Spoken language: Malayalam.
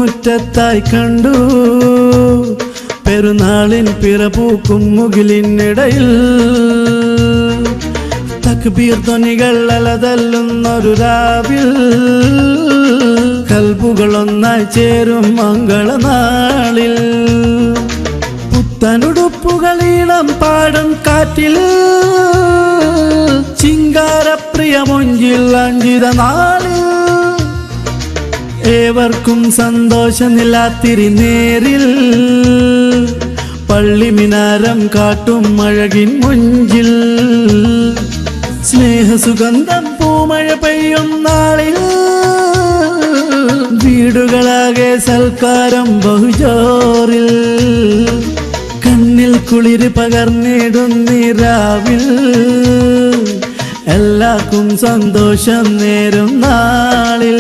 മുറ്റത്തായി കണ്ടു പെരുന്നാളിൻ പിറപൂക്കും മുകിലിനിടയിൽ തക്ബീർ ധ്വനികൾ അലതല്ലുന്നൊരു രാവിൽ കൽബുകളൊന്നായി ചേരും മംഗളനാളിൽ പുത്തനുടുപ്പുകളീണം പാടും കാറ്റിൽ ചിങ്കാരപ്രിയമൊഞ്ചിൽ അഞ്ചിത നാളിൽ ഏവർക്കും സന്തോഷനിലാത്തിരി നേരിൽ പള്ളിമിനാരം കാട്ടും അഴകിൻ മുഞ്ചിൽ സ്നേഹസുഗന്ധം പൂമഴ പെയ്യും നാളിൽ വീടുകളാകെ സൽക്കാരം ബഹുജോറിൽ കണ്ണിൽ കുളിര് പകർന്നിടുന്നിരാവിൽ എല്ലാവർക്കും സന്തോഷം നേരും നാളിൽ